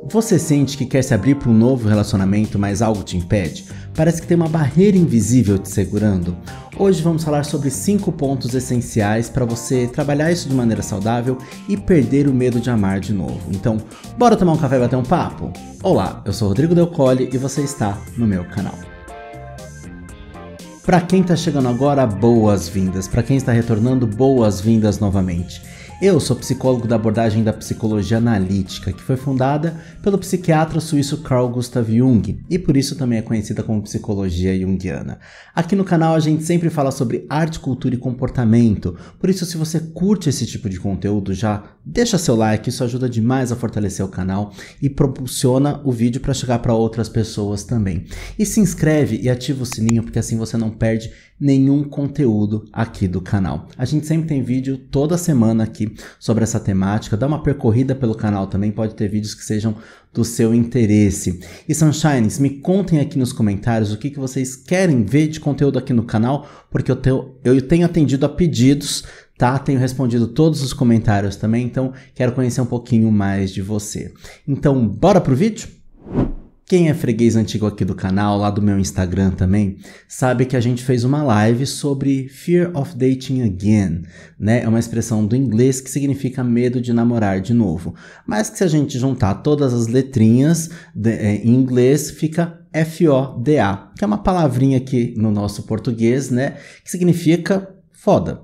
Você sente que quer se abrir para um novo relacionamento, mas algo te impede? Parece que tem uma barreira invisível te segurando? Hoje vamos falar sobre 5 pontos essenciais para você trabalhar isso de maneira saudável e perder o medo de amar de novo. Então, bora tomar um café e bater um papo? Olá, eu sou Rodrigo Del Colle e você está no meu canal. Para quem está chegando agora, boas-vindas. Para quem está retornando, boas-vindas novamente. Eu sou psicólogo da abordagem da psicologia analítica, que foi fundada pelo psiquiatra suíço Carl Gustav Jung, e por isso também é conhecida como psicologia junguiana. Aqui no canal a gente sempre fala sobre arte, cultura e comportamento, por isso se você curte esse tipo de conteúdo, já deixa seu like, isso ajuda demais a fortalecer o canal e propulsiona o vídeo para chegar para outras pessoas também. E se inscreve e ativa o sininho, porque assim você não perde nenhum conteúdo aqui do canal. A gente sempre tem vídeo toda semana aqui sobre essa temática, dá uma percorrida pelo canal também, pode ter vídeos que sejam do seu interesse. E Sunshines, me contem aqui nos comentários o que vocês querem ver de conteúdo aqui no canal, porque eu tenho atendido a pedidos, tá? Tenho respondido todos os comentários também, então quero conhecer um pouquinho mais de você. Então, bora pro vídeo? Quem é freguês antigo aqui do canal, lá do meu Instagram também, sabe que a gente fez uma live sobre Fear of Dating Again, né? É uma expressão do inglês que significa medo de namorar de novo. Mas que se a gente juntar todas as letrinhas em inglês, fica F-O-D-A, que é uma palavrinha aqui no nosso português, né? Que significa foda.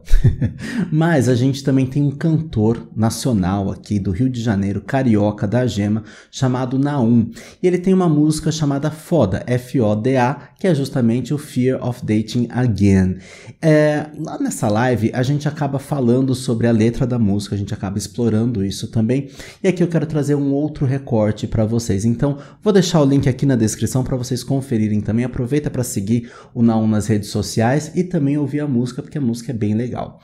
Mas a gente também tem um cantor nacional aqui do Rio de Janeiro, carioca da Gema, chamado Naum. E ele tem uma música chamada Foda, F-O-D-A, que é justamente o Fear of Dating Again. Lá nessa live a gente acaba falando sobre a letra da música, a gente acaba explorando isso também. E aqui eu quero trazer um outro recorte para vocês. Então vou deixar o link aqui na descrição para vocês conferirem também. Aproveita para seguir o Naum nas redes sociais e também ouvir a música, porque a música é bem legal.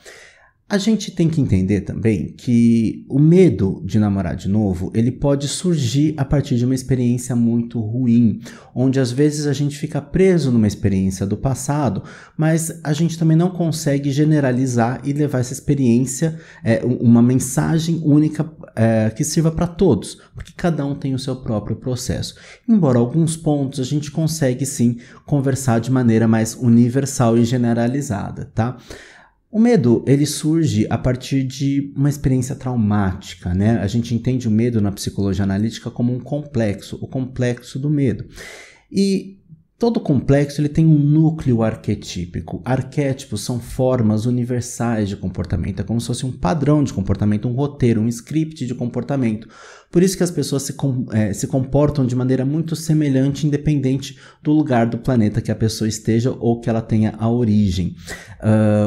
A gente tem que entender também que o medo de namorar de novo, ele pode surgir a partir de uma experiência muito ruim, onde às vezes a gente fica preso numa experiência do passado, mas a gente também não consegue generalizar e levar essa experiência, uma mensagem única que sirva para todos, porque cada um tem o seu próprio processo. Embora alguns pontos a gente consegue sim conversar de maneira mais universal e generalizada, tá? O medo, ele surge a partir de uma experiência traumática, né? A gente entende o medo na psicologia analítica como um complexo, o complexo do medo. E todo complexo ele tem um núcleo arquetípico. Arquétipos são formas universais de comportamento, é como se fosse um padrão de comportamento, um roteiro, um script de comportamento. Por isso que as pessoas se comportam de maneira muito semelhante, independente do lugar do planeta que a pessoa esteja ou que ela tenha a origem.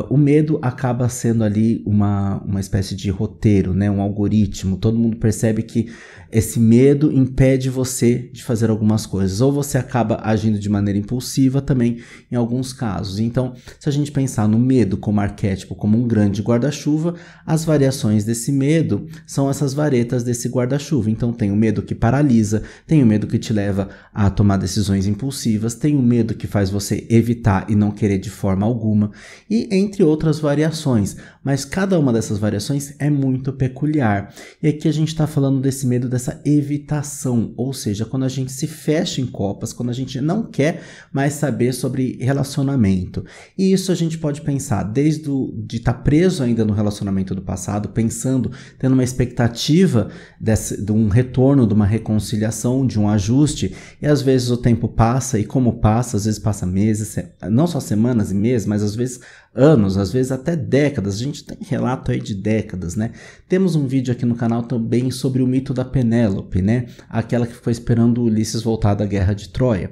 O medo acaba sendo ali uma espécie de roteiro, né? Um algoritmo. Todo mundo percebe que esse medo impede você de fazer algumas coisas. Ou você acaba agindo de maneira impulsiva também, em alguns casos. Então, se a gente pensar no medo como arquétipo, como um grande guarda-chuva, as variações desse medo são essas varetas desse guarda-chuva. Então tem o medo que paralisa, tem o medo que te leva a tomar decisões impulsivas, tem o medo que faz você evitar e não querer de forma alguma, e entre outras variações. Mas cada uma dessas variações é muito peculiar. E aqui a gente está falando desse medo, dessa evitação, ou seja, quando a gente se fecha em copas, quando a gente não quer mais saber sobre relacionamento. E isso a gente pode pensar desde de estar preso ainda no relacionamento do passado, pensando, tendo uma expectativa de um retorno, de uma reconciliação, de um ajuste, e às vezes o tempo passa, e como passa, às vezes passa meses, não só semanas e meses, mas às vezes anos, às vezes até décadas. A gente tem relato aí de décadas, né? Temos um vídeo aqui no canal também sobre o mito da Penélope, né? Aquela que ficou esperando Ulisses voltar da guerra de Troia.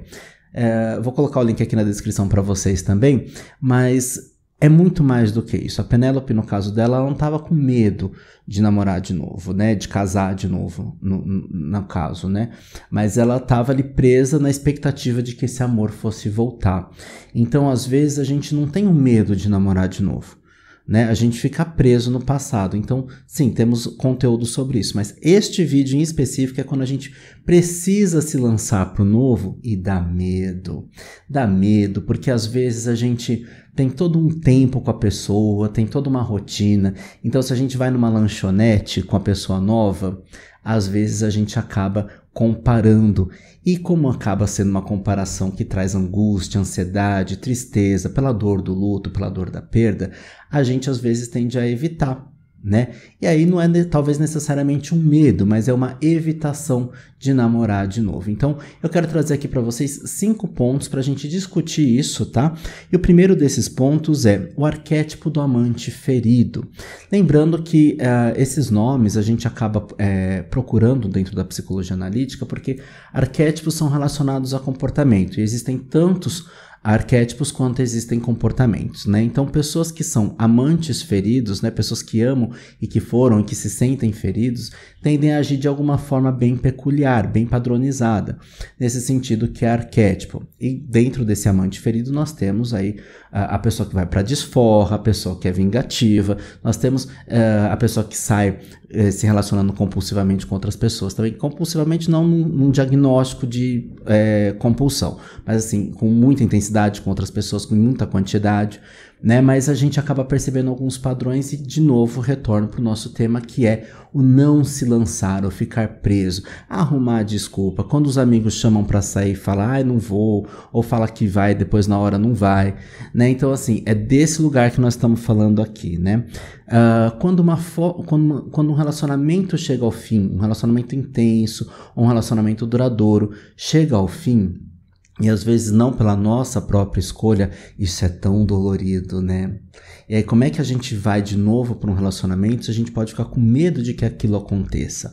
Vou colocar o link aqui na descrição para vocês também, mas é muito mais do que isso. A Penélope, no caso dela, ela não estava com medo de namorar de novo, né? De casar de novo, no caso, né? Mas ela estava ali presa na expectativa de que esse amor fosse voltar. Então, às vezes, a gente não tem o medo de namorar de novo, né? A gente fica preso no passado. Então, sim, temos conteúdo sobre isso. Mas este vídeo em específico é quando a gente precisa se lançar para o novo e dá medo. Dá medo, porque às vezes a gente tem todo um tempo com a pessoa, tem toda uma rotina. Então, se a gente vai numa lanchonete com a pessoa nova, às vezes a gente acaba comparando. E como acaba sendo uma comparação que traz angústia, ansiedade, tristeza, pela dor do luto, pela dor da perda, a gente às vezes tende a evitar, né? E aí não é talvez necessariamente um medo, mas é uma evitação de namorar de novo. Então eu quero trazer aqui para vocês 5 pontos para a gente discutir isso, tá? E o primeiro desses pontos é o arquétipo do amante ferido. Lembrando que esses nomes a gente acaba procurando dentro da psicologia analítica porque arquétipos são relacionados a comportamento e existem tantos arquétipos quanto existem comportamentos, né? Então, pessoas que são amantes feridos, né? Pessoas que amam e que foram e que se sentem feridos, tendem a agir de alguma forma bem peculiar, bem padronizada, nesse sentido que é arquétipo. E dentro desse amante ferido nós temos aí a pessoa que vai para desforra, a pessoa que é vingativa, nós temos a pessoa que sai se relacionando compulsivamente com outras pessoas. Também compulsivamente não num diagnóstico de compulsão, mas assim, com muita intensidade com outras pessoas, com muita quantidade, né? Mas a gente acaba percebendo alguns padrões e de novo retorno para o nosso tema, que é o não se lançar ou ficar preso, arrumar desculpa. Quando os amigos chamam para sair, fala, ai, não vou, ou fala que vai, depois na hora não vai, né? Então assim, é desse lugar que nós estamos falando aqui, né? Quando um relacionamento chega ao fim, um relacionamento intenso, um relacionamento duradouro chega ao fim, e às vezes não pela nossa própria escolha, isso é tão dolorido, né? E aí como é que a gente vai de novo para um relacionamento se a gente pode ficar com medo de que aquilo aconteça?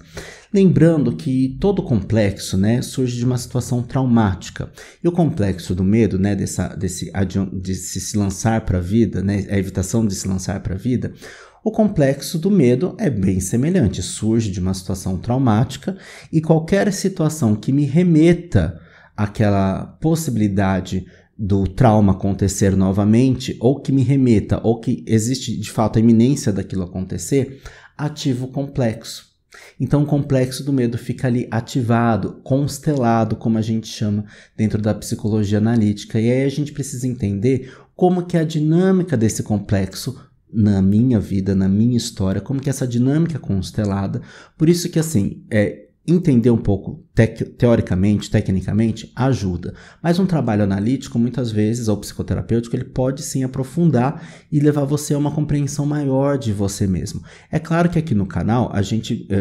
Lembrando que todo complexo, né, surge de uma situação traumática. E o complexo do medo, né, de se lançar para a vida, né, a evitação de se lançar para a vida, o complexo do medo é bem semelhante, surge de uma situação traumática e qualquer situação que me remeta àquela possibilidade do trauma acontecer novamente, ou que me remeta, ou que existe de fato a iminência daquilo acontecer, ativa o complexo. Então o complexo do medo fica ali ativado, constelado, como a gente chama dentro da psicologia analítica. E aí a gente precisa entender como que é a dinâmica desse complexo na minha vida, na minha história, como que essa dinâmica é constelada. Por isso que assim, entender um pouco teoricamente, tecnicamente, ajuda. Mas um trabalho analítico, muitas vezes, ou psicoterapêutico, ele pode sim aprofundar e levar você a uma compreensão maior de você mesmo. É claro que aqui no canal,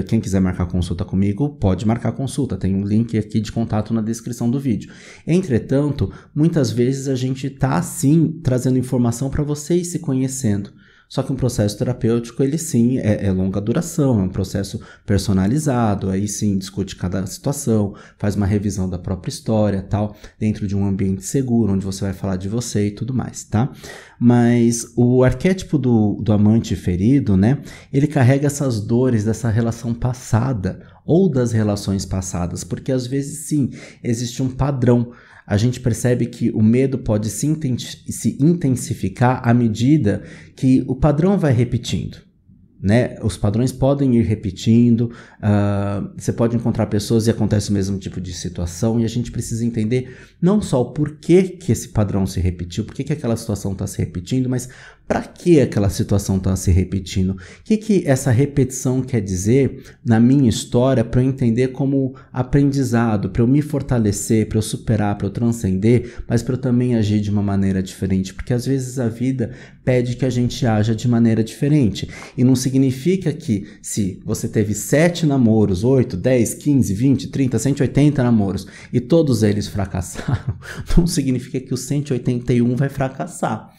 quem quiser marcar consulta comigo, pode marcar consulta. Tem um link aqui de contato na descrição do vídeo. Entretanto, muitas vezes a gente está sim trazendo informação para você ir se conhecendo. Só que um processo terapêutico, ele sim é longa duração, é um processo personalizado, aí sim discute cada situação, faz uma revisão da própria história, tal, dentro de um ambiente seguro, onde você vai falar de você e tudo mais, tá? Mas o arquétipo do amante ferido, né, ele carrega essas dores dessa relação passada, ou das relações passadas, porque às vezes sim, existe um padrão. A gente percebe que o medo pode se intensificar à medida que o padrão vai repetindo, né? Os padrões podem ir repetindo, você pode encontrar pessoas e acontece o mesmo tipo de situação, e a gente precisa entender não só o porquê que esse padrão se repetiu, por que aquela situação está se repetindo, mas para que aquela situação está se repetindo. O que essa repetição quer dizer na minha história para eu entender como aprendizado, para eu me fortalecer, para eu superar, para eu transcender, mas para eu também agir de uma maneira diferente, porque às vezes a vida pede que a gente haja de maneira diferente, e não significa que se você teve 7 namoros, 8, 10, 15, 20, 30, 180 namoros e todos eles fracassaram, não significa que o 181 vai fracassar.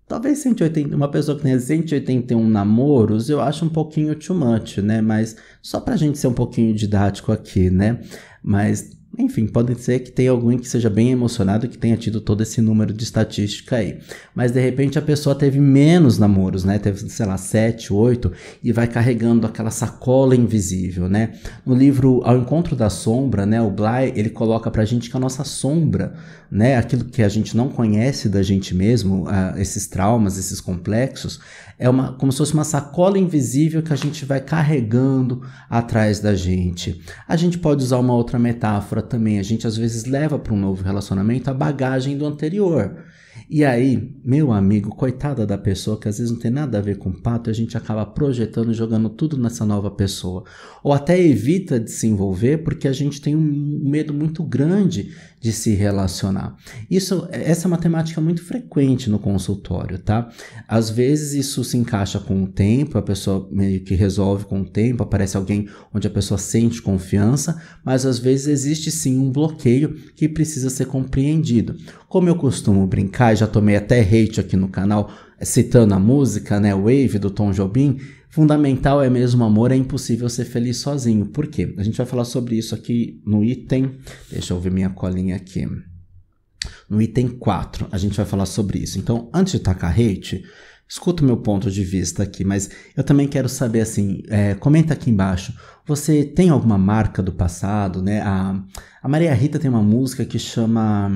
Talvez 180, uma pessoa que tenha 181 namoros, eu acho um pouquinho too much, né? Mas só pra gente ser um pouquinho didático aqui, né? Mas, enfim, pode ser que tenha alguém que seja bem emocionado e que tenha tido todo esse número de estatística aí. Mas, de repente, a pessoa teve menos namoros, né? Teve, sei lá, 7, 8 e vai carregando aquela sacola invisível, né? No livro Ao Encontro da Sombra, né? O Bly, ele coloca pra gente que a nossa sombra, né? Aquilo que a gente não conhece da gente mesmo, esses traumas, esses complexos, é como se fosse uma sacola invisível que a gente vai carregando atrás da gente. A gente pode usar uma outra metáfora também. A gente às vezes leva para um novo relacionamento a bagagem do anterior. E aí, meu amigo, coitada da pessoa que às vezes não tem nada a ver com o pato, a gente acaba projetando e jogando tudo nessa nova pessoa. Ou até evita de se envolver porque a gente tem um medo muito grande de se relacionar. Essa é uma temática muito frequente no consultório, tá? Às vezes isso se encaixa com o tempo, a pessoa meio que resolve com o tempo, aparece alguém onde a pessoa sente confiança, mas às vezes existe sim um bloqueio que precisa ser compreendido. Como eu costumo brincar, já tomei até hate aqui no canal, citando a música, né, Wave, do Tom Jobim, fundamental é mesmo amor, é impossível ser feliz sozinho. Por quê? A gente vai falar sobre isso aqui no item, deixa eu ver minha colinha aqui, no item 4, a gente vai falar sobre isso. Então, antes de tacar hate, escuta o meu ponto de vista aqui, mas eu também quero saber assim, comenta aqui embaixo, você tem alguma marca do passado, né? A Maria Rita tem uma música que chama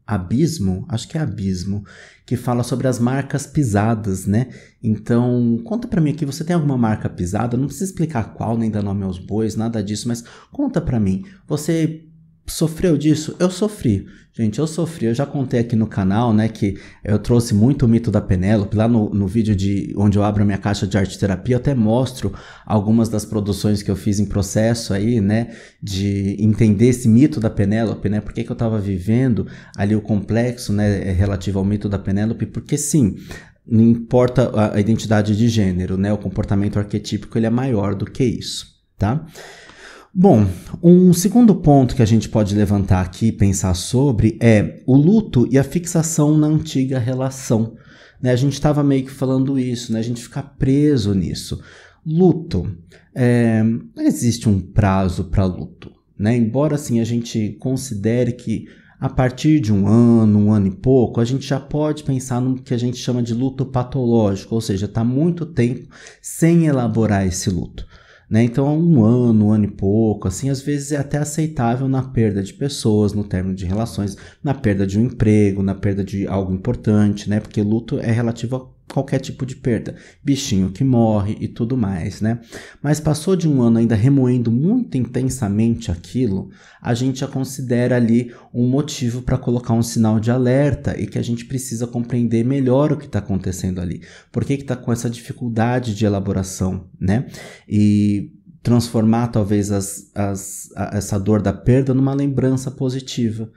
Abismo, acho que é Abismo, que fala sobre as marcas pisadas, né? Então, conta pra mim aqui, você tem alguma marca pisada? Não precisa explicar qual, nem dar nome aos bois, nada disso, mas conta pra mim, você sofreu disso? Eu sofri. Gente, eu sofri. Eu já contei aqui no canal, né, que eu trouxe muito o mito da Penélope. Lá no vídeo onde eu abro a minha caixa de arte terapia, eu até mostro algumas das produções que eu fiz em processo aí, né, de entender esse mito da Penélope, né, por que eu tava vivendo ali o complexo, né, relativo ao mito da Penélope, porque sim, não importa a identidade de gênero, né, o comportamento arquetípico ele é maior do que isso, tá? Bom, um segundo ponto que a gente pode levantar aqui e pensar sobre é o luto e a fixação na antiga relação. Né? A gente estava meio que falando isso, né? A gente fica preso nisso. Luto, não existe um prazo para luto. Né? Embora assim, a gente considere que a partir de um ano e pouco, a gente já pode pensar no que a gente chama de luto patológico, ou seja, está muito tempo sem elaborar esse luto. Né? Então, um ano e pouco, assim, às vezes é até aceitável na perda de pessoas, no término de relações, na perda de um emprego, na perda de algo importante, né? Porque luto é relativo a qualquer tipo de perda, bichinho que morre e tudo mais, né? Mas passou de um ano ainda remoendo muito intensamente aquilo, a gente já considera ali um motivo para colocar um sinal de alerta e que a gente precisa compreender melhor o que está acontecendo ali. Por que está com essa dificuldade de elaboração, né? E transformar talvez essa dor da perda numa lembrança positiva.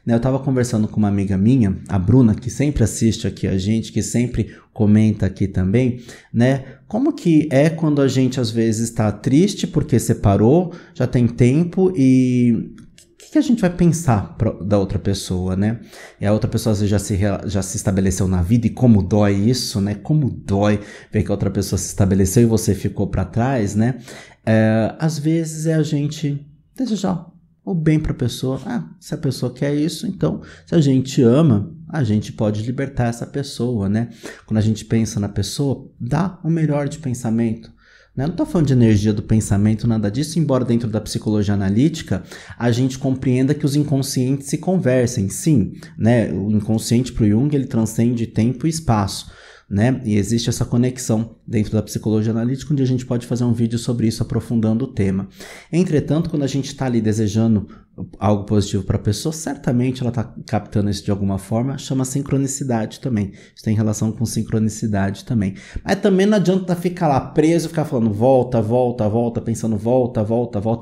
Né? Eu estava conversando com uma amiga minha, a Bruna, que sempre assiste aqui a gente, que sempre comenta aqui também, né? Como que é quando a gente às vezes está triste porque separou, já tem tempo e o que a gente vai pensar da outra pessoa, né? E a outra pessoa às vezes já se estabeleceu na vida e como dói isso, né? Como dói ver que a outra pessoa se estabeleceu e você ficou para trás, né? Às vezes é a gente desejar o bem para a pessoa. Se a pessoa quer isso, então se a gente ama, a gente pode libertar essa pessoa, né? Quando a gente pensa na pessoa, dá o melhor de pensamento. Não estou falando de energia do pensamento, nada disso, embora dentro da psicologia analítica a gente compreenda que os inconscientes se conversem. Sim, né? O inconsciente para o Jung ele transcende tempo e espaço. Né? E existe essa conexão dentro da psicologia analítica, onde a gente pode fazer um vídeo sobre isso, aprofundando o tema. Entretanto, quando a gente está ali desejando algo positivo para a pessoa, certamente ela está captando isso de alguma forma, chama sincronicidade também. Isso tem relação com sincronicidade também. Mas também não adianta ficar lá preso, ficar falando volta, pensando volta,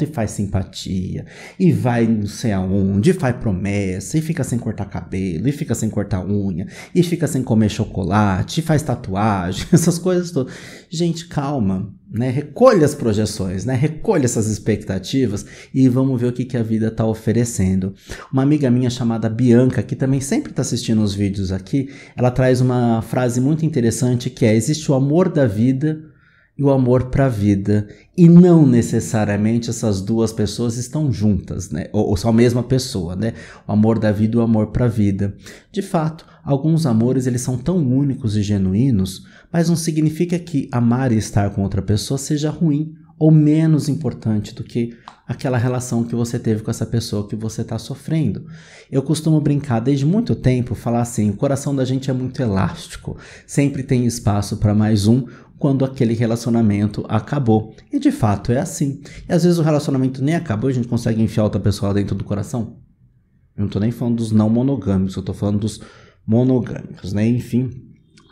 e faz simpatia, e vai não sei aonde, e faz promessa, e fica sem cortar cabelo, e fica sem cortar unha, e fica sem comer chocolate, e faz tatuagem, essas coisas todas. Gente, calma, né? Recolha as projeções, né? Recolha essas expectativas e vamos ver o que a vida está oferecendo. Uma amiga minha chamada Bianca, que também sempre está assistindo os vídeos aqui, ela traz uma frase muito interessante que é: existe o amor da vida e o amor para a vida, e não necessariamente essas duas pessoas estão juntas, né? Ou são a mesma pessoa, né? O amor da vida e o amor para a vida. De fato, alguns amores eles são tão únicos e genuínos, mas não significa que amar e estar com outra pessoa seja ruim ou menos importante do que aquela relação que você teve com essa pessoa que você está sofrendo. Eu costumo brincar desde muito tempo, falar assim, o coração da gente é muito elástico, sempre tem espaço para mais um quando aquele relacionamento acabou. E de fato é assim. E às vezes o relacionamento nem acabou e a gente consegue enfiar outra pessoa dentro do coração. Eu não tô nem falando dos não monogâmicos, eu tô falando dos monogâmicos, né? Enfim,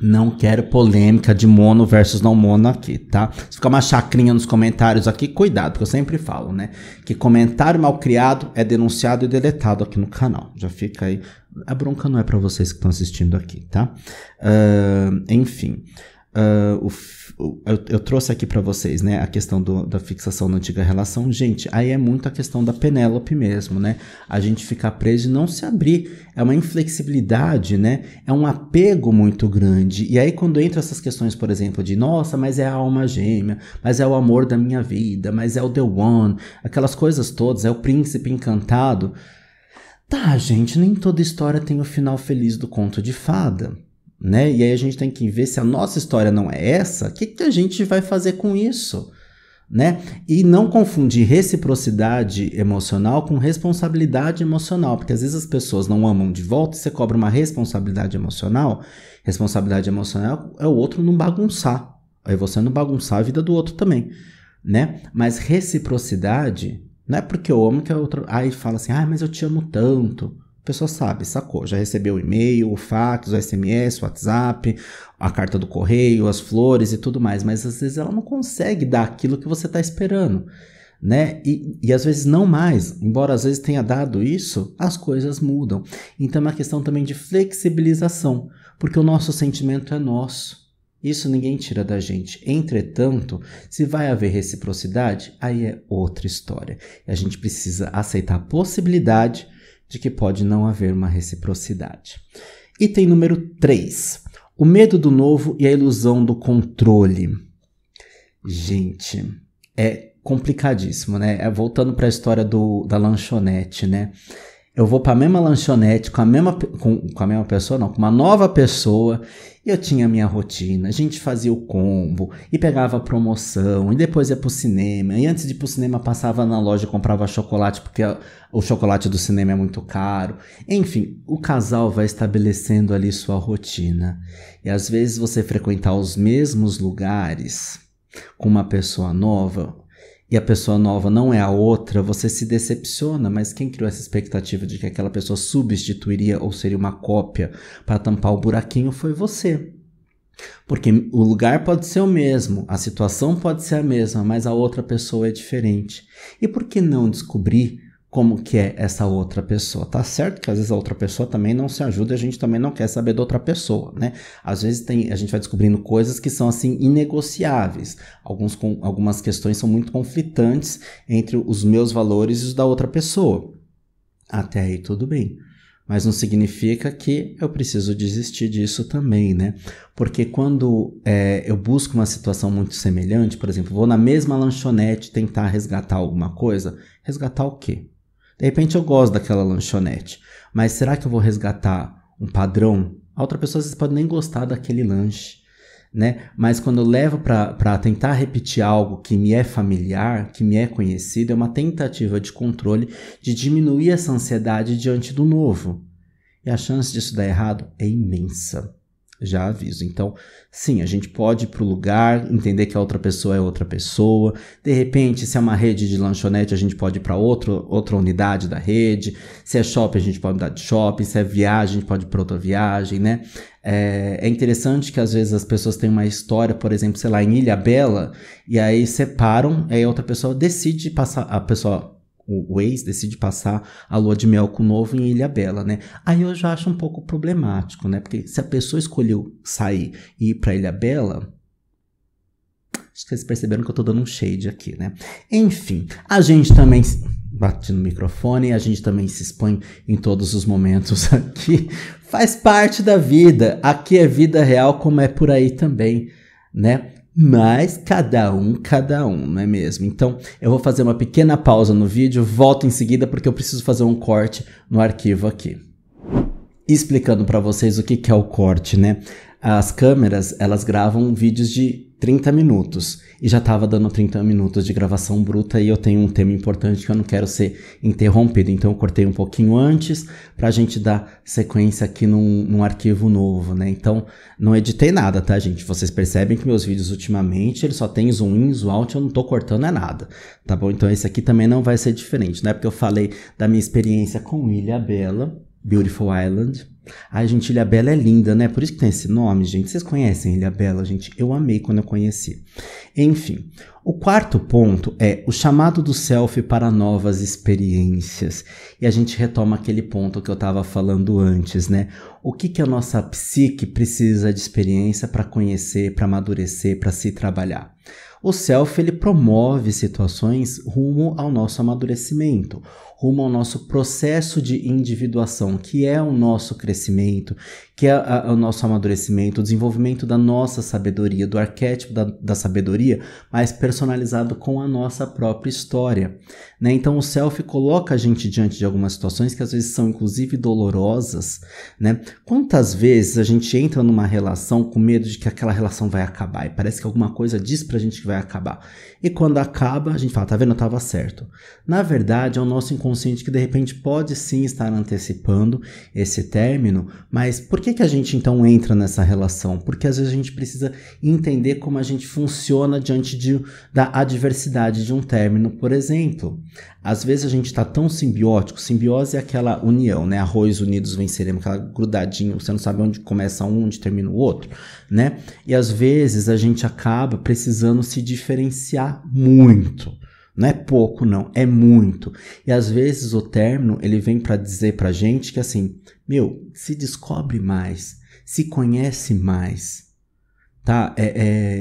não quero polêmica de mono versus não mono aqui, tá? Se ficar uma chacrinha nos comentários aqui, cuidado, porque eu sempre falo, né? Que comentário mal criado é denunciado e deletado aqui no canal. Já fica aí. A bronca não é pra vocês que estão assistindo aqui, tá? Enfim. Eu trouxe aqui pra vocês, né, a questão da fixação na antiga relação. Gente, aí é muito a questão da Penélope mesmo, né? A gente ficar preso e não se abrir. É uma inflexibilidade, né? É um apego muito grande. E aí quando entra essas questões, por exemplo, de nossa, mas é a alma gêmea, mas é o amor da minha vida, mas é o the one, aquelas coisas todas, é o príncipe encantado. Tá, gente, nem toda história tem o final feliz do conto de fada. Né? E aí a gente tem que ver se a nossa história não é essa, o que a gente vai fazer com isso, né? E não confundir reciprocidade emocional com responsabilidade emocional, porque às vezes as pessoas não amam de volta e você cobra uma responsabilidade emocional. Responsabilidade emocional é o outro não bagunçar, aí você não bagunçar a vida do outro também, né? Mas reciprocidade não é porque eu amo que a outra aí fala assim, mas eu te amo tanto. A pessoa sabe, sacou, já recebeu o e-mail, o fax, o SMS, o WhatsApp, a carta do correio, as flores e tudo mais, mas às vezes ela não consegue dar aquilo que você está esperando, né? E às vezes não mais, embora às vezes tenha dado isso, as coisas mudam. Então é uma questão também de flexibilização, porque o nosso sentimento é nosso, isso ninguém tira da gente. Entretanto, se vai haver reciprocidade, aí é outra história. E a gente precisa aceitar a possibilidade de que pode não haver uma reciprocidade. Item número 3. O medo do novo e a ilusão do controle. Gente, é complicadíssimo, né? Voltando para a história da lanchonete, né? Eu vou para a mesma lanchonete com a mesma pessoa, não, com uma nova pessoa, e eu tinha a minha rotina, a gente fazia o combo, e pegava a promoção, e depois ia pro cinema, e antes de ir pro cinema passava na loja e comprava chocolate, porque o chocolate do cinema é muito caro. Enfim, o casal vai estabelecendo ali sua rotina, e às vezes você frequentar os mesmos lugares com uma pessoa nova, e a pessoa nova não é a outra, você se decepciona, mas quem criou essa expectativa de que aquela pessoa substituiria ou seria uma cópia para tampar o buraquinho foi você. Porque o lugar pode ser o mesmo, a situação pode ser a mesma, mas a outra pessoa é diferente. E por que não descobrir como que é essa outra pessoa? Tá certo que às vezes a outra pessoa também não se ajuda e a gente também não quer saber da outra pessoa, né? Às vezes a gente vai descobrindo coisas que são assim inegociáveis. Algumas questões são muito conflitantes entre os meus valores e os da outra pessoa. Até aí tudo bem. Mas não significa que eu preciso desistir disso também, né? Porque quando eu busco uma situação muito semelhante, por exemplo, vou na mesma lanchonete tentar resgatar alguma coisa, resgatar o quê? De repente eu gosto daquela lanchonete, mas será que eu vou resgatar um padrão? A outra pessoa às vezes pode nem gostar daquele lanche, né? Mas quando eu levo para tentar repetir algo que me é familiar, que me é conhecido, é uma tentativa de controle de diminuir essa ansiedade diante do novo. E a chance disso dar errado é imensa. Já aviso. Então, sim, a gente pode ir para o lugar, entender que a outra pessoa é outra pessoa. De repente, se é uma rede de lanchonete, a gente pode ir para outra unidade da rede. Se é shopping, a gente pode mudar de shopping. Se é viagem, a gente pode ir para outra viagem, né? É interessante que às vezes as pessoas têm uma história, por exemplo, sei lá, em Ilhabela, e aí separam, aí a outra pessoa decide passar, o ex decide passar a lua de mel com o novo em Ilhabela, né? Aí eu já acho um pouco problemático, né? Porque se a pessoa escolheu sair e ir pra Ilhabela, acho que vocês perceberam que eu tô dando um shade aqui, né? Enfim, a gente também bate no microfone, a gente também se expõe em todos os momentos aqui. Faz parte da vida. Aqui é vida real, como é por aí também, né? Mas cada um, não é mesmo? Então, eu vou fazer uma pequena pausa no vídeo, volto em seguida porque eu preciso fazer um corte no arquivo aqui. Explicando para vocês o que é o corte, né? As câmeras, elas gravam vídeos de 30 minutos e já tava dando 30 minutos de gravação bruta e eu tenho um tema importante que eu não quero ser interrompido, então eu cortei um pouquinho antes pra gente dar sequência aqui num arquivo novo, né? Então não editei nada, tá, gente? Vocês percebem que meus vídeos ultimamente eles só tem zoom in, zoom out, eu não tô cortando nada, tá bom? Então esse aqui também não vai ser diferente, né? Porque eu falei da minha experiência com Ilhabela, Beautiful Island. Ai, gente, Ilhabela é linda, né? Por isso que tem esse nome, gente. Vocês conhecem Ilhabela, gente? Eu amei quando eu conheci. Enfim, o quarto ponto é o chamado do selfie para novas experiências. E a gente retoma aquele ponto que eu estava falando antes, né? O que a nossa psique precisa de experiência para conhecer, para amadurecer, para se trabalhar? O selfie, ele promove situações rumo ao nosso amadurecimento, rumo ao nosso processo de individuação, que é o nosso crescimento, que é o nosso amadurecimento, o desenvolvimento da nossa sabedoria, do arquétipo da sabedoria, mas personalizado com a nossa própria história, né? Então o selfie coloca a gente diante de algumas situações que às vezes são inclusive dolorosas, né? Quantas vezes a gente entra numa relação com medo de que aquela relação vai acabar e parece que alguma coisa diz pra gente que vai acabar. E quando acaba, a gente fala, tá vendo, eu tava certo. Na verdade, é o nosso inconsciente que de repente pode sim estar antecipando esse término, mas por que a gente então entra nessa relação? Porque às vezes a gente precisa entender como a gente funciona diante da adversidade de um término, por exemplo. Às vezes a gente está tão simbiótico, simbiose é aquela união, né? Arroz unidos venceremos, aquela grudadinho, você não sabe onde começa um, onde termina o outro, né? E às vezes a gente acaba precisando se diferenciar muito. Não é pouco, não, é muito. E às vezes o término, ele vem para dizer pra gente que assim, meu, se descobre mais, se conhece mais, tá?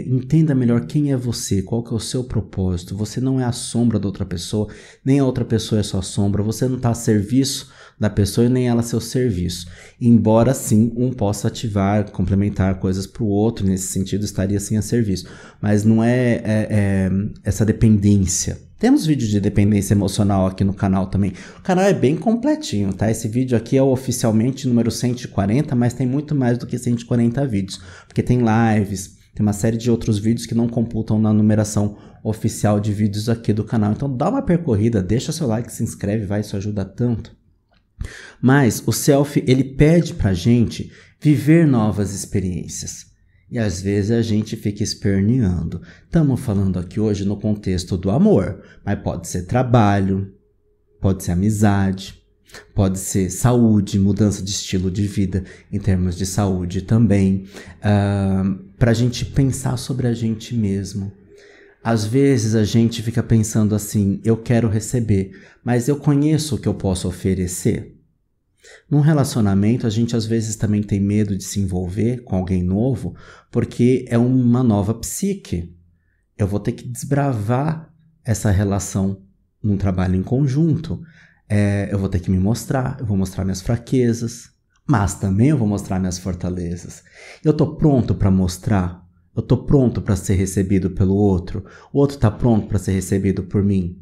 Entenda melhor quem é você, qual que é o seu propósito. Você não é a sombra da outra pessoa, nem a outra pessoa é sua sombra. Você não tá a serviço da pessoa e nem ela a seu serviço. Embora sim, um possa ativar, complementar coisas pro outro, nesse sentido estaria sim a serviço. Mas não é essa dependência. Temos vídeos de dependência emocional aqui no canal também. O canal é bem completinho, tá? Esse vídeo aqui é oficialmente número 140, mas tem muito mais do que 140 vídeos. Porque tem lives, tem uma série de outros vídeos que não computam na numeração oficial de vídeos aqui do canal. Então dá uma percorrida, deixa seu like, se inscreve, vai, isso ajuda tanto. Mas o selfie, ele pede pra gente viver novas experiências. E às vezes a gente fica esperneando. Estamos falando aqui hoje no contexto do amor, mas pode ser trabalho, pode ser amizade, pode ser saúde, mudança de estilo de vida em termos de saúde também, para a gente pensar sobre a gente mesmo. Às vezes a gente fica pensando assim, eu quero receber, mas eu conheço o que eu posso oferecer. Num relacionamento, a gente às vezes também tem medo de se envolver com alguém novo, porque é uma nova psique. Eu vou ter que desbravar essa relação num trabalho em conjunto. Eu vou ter que me mostrar, eu vou mostrar minhas fraquezas, mas também eu vou mostrar minhas fortalezas. Eu tô pronto para mostrar, eu tô pronto para ser recebido pelo outro, o outro tá pronto para ser recebido por mim,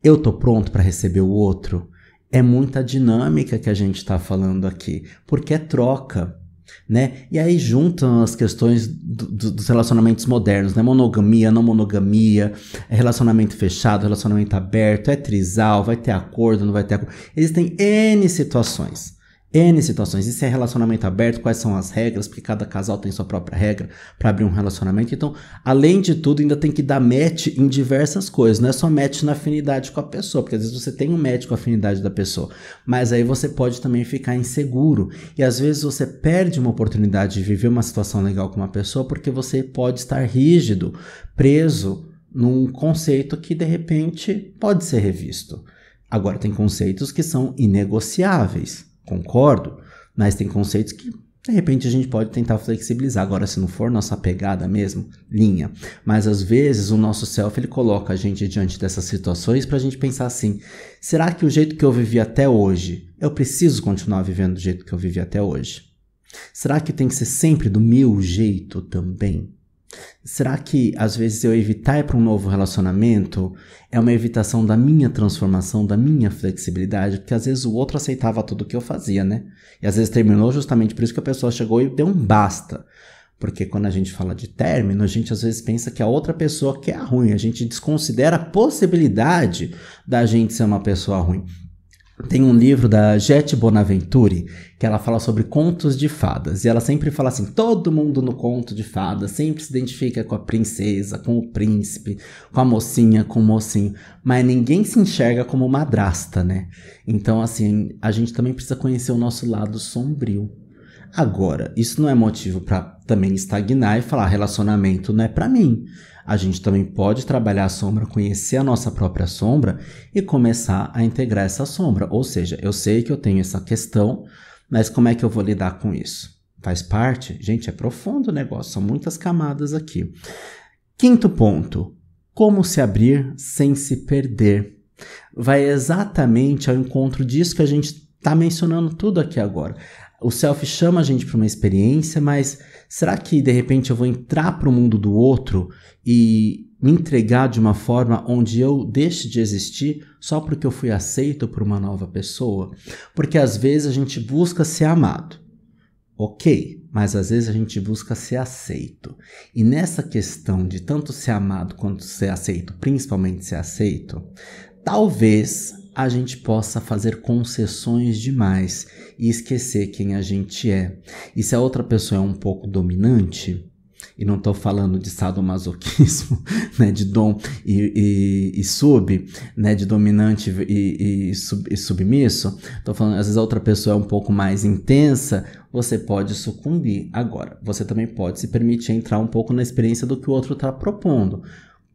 eu tô pronto para receber o outro. É muita dinâmica que a gente está falando aqui, porque é troca, né? E aí juntam as questões dos relacionamentos modernos, né? Monogamia, não monogamia, relacionamento fechado, relacionamento aberto, é trisal, vai ter acordo, não vai ter acordo. Existem N situações. N situações. E se é relacionamento aberto, quais são as regras? Porque cada casal tem sua própria regra para abrir um relacionamento. Então, além de tudo, ainda tem que dar match em diversas coisas. Não é só match na afinidade com a pessoa, porque às vezes você tem um match com a afinidade da pessoa, mas aí você pode também ficar inseguro. E às vezes você perde uma oportunidade de viver uma situação legal com uma pessoa porque você pode estar rígido, preso num conceito que de repente pode ser revisto. Agora, tem conceitos que são inegociáveis. Concordo, mas tem conceitos que de repente a gente pode tentar flexibilizar. Agora, se não for nossa pegada mesmo, linha. Mas às vezes o nosso self, ele coloca a gente diante dessas situações pra gente pensar assim, será que o jeito que eu vivi até hoje, eu preciso continuar vivendo do jeito que eu vivi até hoje? Será que tem que ser sempre do meu jeito também? Será que às vezes eu evitar ir para um novo relacionamento é uma evitação da minha transformação, da minha flexibilidade? Porque às vezes o outro aceitava tudo que eu fazia, né? E às vezes terminou justamente por isso que a pessoa chegou e deu um basta. Porque quando a gente fala de término, a gente às vezes pensa que a outra pessoa que é ruim. A gente desconsidera a possibilidade da gente ser uma pessoa ruim. Tem um livro da Jette Bonaventure que ela fala sobre contos de fadas. E ela sempre fala assim, todo mundo no conto de fadas sempre se identifica com a princesa, com o príncipe, com a mocinha, com o mocinho. Mas ninguém se enxerga como madrasta, né? Então, assim, a gente também precisa conhecer o nosso lado sombrio. Agora, isso não é motivo para também estagnar e falar relacionamento não é para mim. A gente também pode trabalhar a sombra, conhecer a nossa própria sombra e começar a integrar essa sombra. Ou seja, eu sei que eu tenho essa questão, mas como é que eu vou lidar com isso? Faz parte? Gente, é profundo o negócio, são muitas camadas aqui. Quinto ponto, como se abrir sem se perder. Vai exatamente ao encontro disso que a gente está mencionando tudo aqui agora. O self chama a gente para uma experiência, mas será que de repente eu vou entrar para o mundo do outro e me entregar de uma forma onde eu deixe de existir só porque eu fui aceito por uma nova pessoa? Porque às vezes a gente busca ser amado, ok, mas às vezes a gente busca ser aceito. E nessa questão de tanto ser amado quanto ser aceito, principalmente ser aceito, talvez a gente possa fazer concessões demais e esquecer quem a gente é. E se a outra pessoa é um pouco dominante, e não estou falando de sadomasoquismo, né, de dom e sub, né, de dominante e submisso, estou falando, às vezes a outra pessoa é um pouco mais intensa, você pode sucumbir. Agora, você também pode se permitir entrar um pouco na experiência do que o outro está propondo.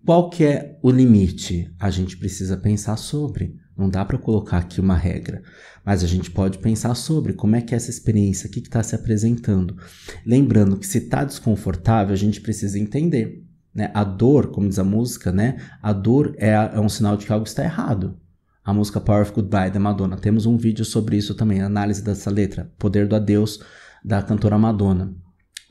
Qual que é o limite? A gente precisa pensar sobre. Não dá para colocar aqui uma regra, mas a gente pode pensar sobre como é que é essa experiência, o que está se apresentando. Lembrando que se está desconfortável, a gente precisa entender, né? A dor, como diz a música, né? A dor é um sinal de que algo está errado. A música Power of Goodbye, da Madonna. Temos um vídeo sobre isso também, análise dessa letra, Poder do Adeus, da cantora Madonna.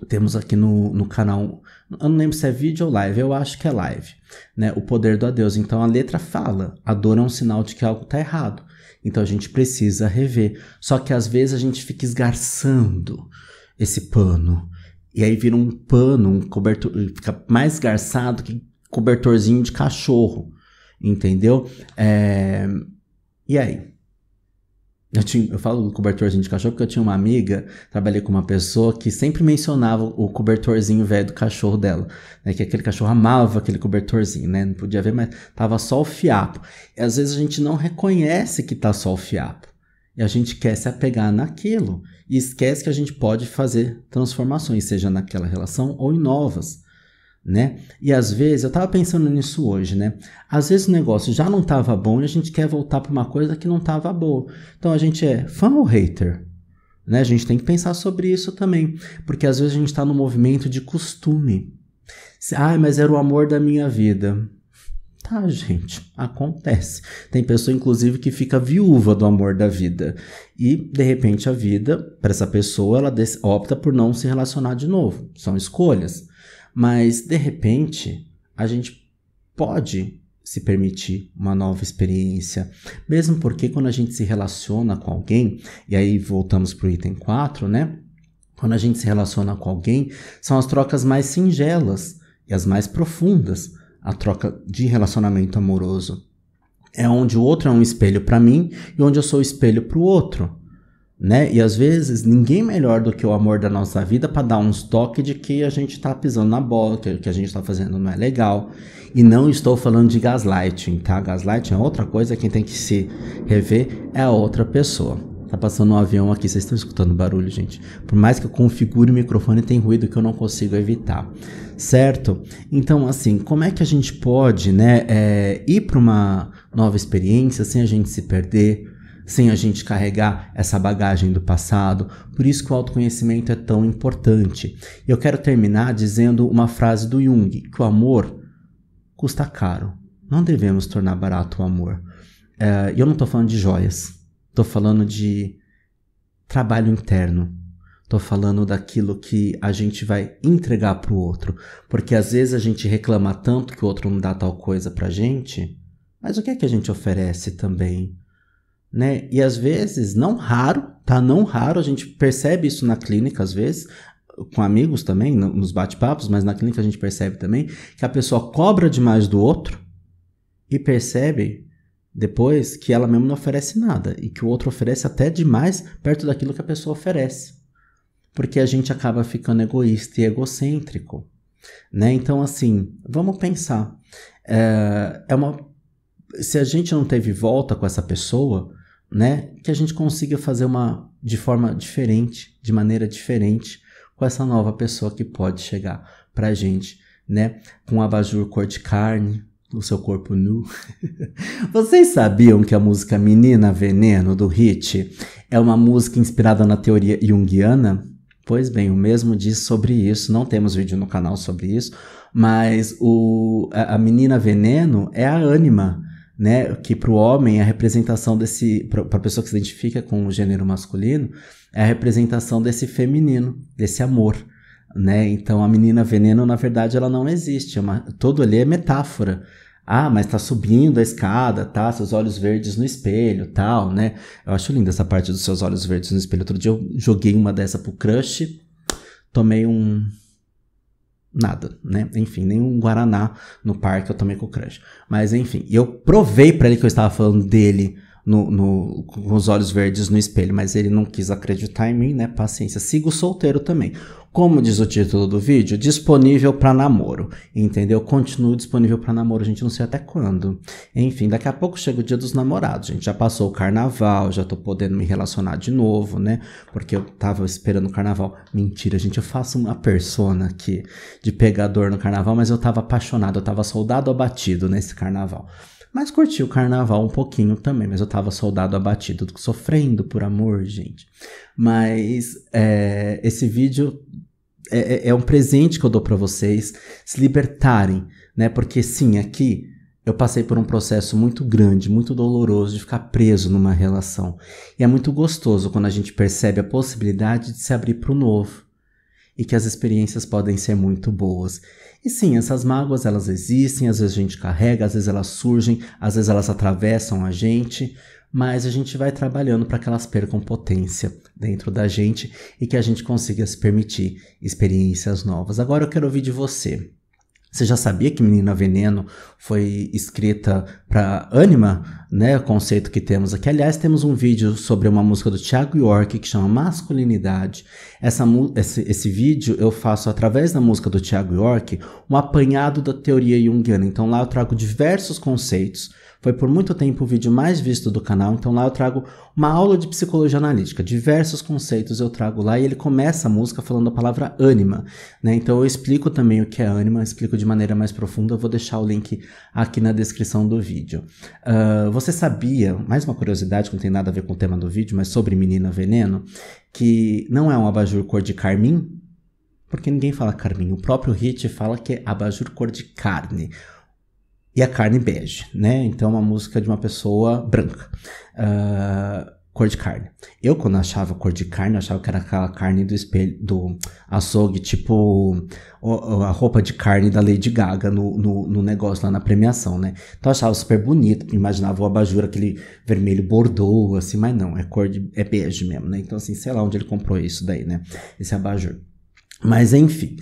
Temos aqui no canal, eu não lembro se é vídeo ou live, eu acho que é live, né? O Poder do Adeus. Então a letra fala, a dor é um sinal de que algo está errado. Então a gente precisa rever. Só que às vezes a gente fica esgarçando esse pano. E aí vira um pano, um cobertor, fica mais esgarçado que cobertorzinho de cachorro. Entendeu? E aí? Eu falo cobertorzinho de cachorro porque eu tinha uma amiga, trabalhei com uma pessoa que sempre mencionava o cobertorzinho velho do cachorro dela, né? Que aquele cachorro amava aquele cobertorzinho, né? Não podia ver, mas tava só o fiapo. E às vezes a gente não reconhece que tá só o fiapo. E a gente quer se apegar naquilo. E esquece que a gente pode fazer transformações, seja naquela relação ou em novas, né? E às vezes, eu tava pensando nisso hoje, né? Às vezes o negócio já não tava bom e a gente quer voltar para uma coisa que não tava boa. Então a gente é fã ou hater? Né? A gente tem que pensar sobre isso também. Porque às vezes a gente tá no movimento de costume. Mas era o amor da minha vida. Tá, gente, acontece. Tem pessoa, inclusive, que fica viúva do amor da vida. E, de repente, a vida, para essa pessoa, ela opta por não se relacionar de novo. São escolhas. Mas, de repente, a gente pode se permitir uma nova experiência. Mesmo porque quando a gente se relaciona com alguém, e aí voltamos para o item 4, né? Quando a gente se relaciona com alguém, são as trocas mais singelas e as mais profundas. A troca de relacionamento amoroso é onde o outro é um espelho para mim e onde eu sou espelho para o outro. Né? E às vezes ninguém melhor do que o amor da nossa vida para dar uns toques de que a gente está pisando na bola, que o que a gente está fazendo não é legal. E não estou falando de gaslighting, tá? Gaslighting é outra coisa, quem tem que se rever é a outra pessoa. Tá passando um avião aqui, vocês estão escutando barulho, gente? Por mais que eu configure o microfone, tem ruído que eu não consigo evitar, certo? Então, assim, como é que a gente pode, né, ir para uma nova experiência sem a gente se perder, sem a gente carregar essa bagagem do passado? Por isso que o autoconhecimento é tão importante. E eu quero terminar dizendo uma frase do Jung, que o amor custa caro. Não devemos tornar barato o amor. E eu não estou falando de joias. Estou falando de trabalho interno. Estou falando daquilo que a gente vai entregar para o outro. Porque às vezes a gente reclama tanto que o outro não dá tal coisa pra gente, mas o que é que a gente oferece também? Né? E às vezes, não raro, tá? Não raro, a gente percebe isso na clínica às vezes, com amigos também, nos bate-papos, mas na clínica a gente percebe também que a pessoa cobra demais do outro e percebe depois que ela mesmo não oferece nada e que o outro oferece até demais perto daquilo que a pessoa oferece. Porque a gente acaba ficando egoísta e egocêntrico, né? Então, assim, vamos pensar. Se a gente não teve volta com essa pessoa, né, que a gente consiga fazer de forma diferente, de maneira diferente, com essa nova pessoa que pode chegar pra gente, né? Com um abajur cor de carne, no seu corpo nu. Vocês sabiam que a música Menina Veneno, do Hit, é uma música inspirada na teoria junguiana? Pois bem, o mesmo diz sobre isso. Não temos vídeo no canal sobre isso, mas a Menina Veneno é a ânima, né? Que para o homem é a representação para a pessoa que se identifica com o gênero masculino, é a representação desse feminino, desse amor, né? Então a Menina Veneno, na verdade, ela não existe. Todo ali é metáfora. Ah, mas tá subindo a escada, tá? Seus olhos verdes no espelho, tal, né? Eu acho linda essa parte dos seus olhos verdes no espelho. Outro dia eu joguei uma dessa pro crush, tomei nada, né? Enfim, nem um guaraná no parque eu tomei com o crush. Mas enfim, eu provei pra ele que eu estava falando dele com os olhos verdes no espelho, mas ele não quis acreditar em mim, né? Paciência. Sigo solteiro também. Como diz o título do vídeo, disponível para namoro, entendeu? Continuo disponível para namoro, a gente não sei até quando. Enfim, daqui a pouco chega o dia dos namorados, gente. Já passou o carnaval, já tô podendo me relacionar de novo, né? Porque eu tava esperando o carnaval. Mentira, gente, eu faço uma persona aqui de pegador no carnaval, mas eu tava apaixonado, eu tava soldado abatido nesse carnaval. Mas curti o carnaval um pouquinho também, mas eu tava soldado abatido, sofrendo por amor, gente. Mas esse vídeo é um presente que eu dou pra vocês se libertarem, né? Porque sim, aqui eu passei por um processo muito grande, muito doloroso de ficar preso numa relação. E é muito gostoso quando a gente percebe a possibilidade de se abrir pro novo. E que as experiências podem ser muito boas. E sim, essas mágoas, elas existem, às vezes a gente carrega, às vezes elas surgem, às vezes elas atravessam a gente, mas a gente vai trabalhando para que elas percam potência dentro da gente e que a gente consiga se permitir experiências novas. Agora eu quero ouvir de você. Você já sabia que Menina Veneno foi escrita para ânima, né? O conceito que temos aqui. Aliás, temos um vídeo sobre uma música do Thiago York que chama Masculinidade. Esse vídeo eu faço através da música do Thiago York um apanhado da teoria junguiana. Então lá eu trago diversos conceitos. Foi por muito tempo o vídeo mais visto do canal, então lá eu trago uma aula de psicologia analítica, diversos conceitos eu trago lá e ele começa a música falando a palavra ânima, né? Então eu explico também o que é ânima, explico de maneira mais profunda, eu vou deixar o link aqui na descrição do vídeo. Você sabia, mais uma curiosidade que não tem nada a ver com o tema do vídeo, mas sobre Menina Veneno, que não é um abajur cor de carmim? Porque ninguém fala carmim, o próprio Hit fala que é abajur cor de carne. E a carne bege, né? Então é uma música de uma pessoa branca. Cor de carne. Eu, quando achava cor de carne, eu achava que era aquela carne do espelho, do açougue, tipo a roupa de carne da Lady Gaga no negócio lá na premiação, né? Então eu achava super bonito, imaginava o abajur, aquele vermelho bordô, assim, mas não, é bege mesmo, né? Então, assim, sei lá onde ele comprou isso daí, né? Esse abajur. Mas enfim,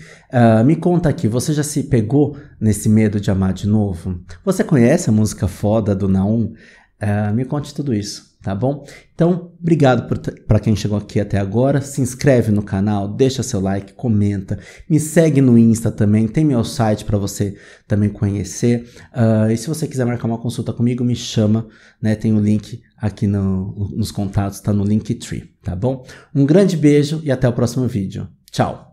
me conta aqui, você já se pegou nesse medo de amar de novo? Você conhece a música Foda do Naum? Me conte tudo isso, tá bom? Então, obrigado para quem chegou aqui até agora. Se inscreve no canal, deixa seu like, comenta. Me segue no Insta também, tem meu site para você também conhecer. E se você quiser marcar uma consulta comigo, me chama, né? Tem o link aqui nos contatos, tá no Linktree, tá bom? Um grande beijo e até o próximo vídeo. Tchau!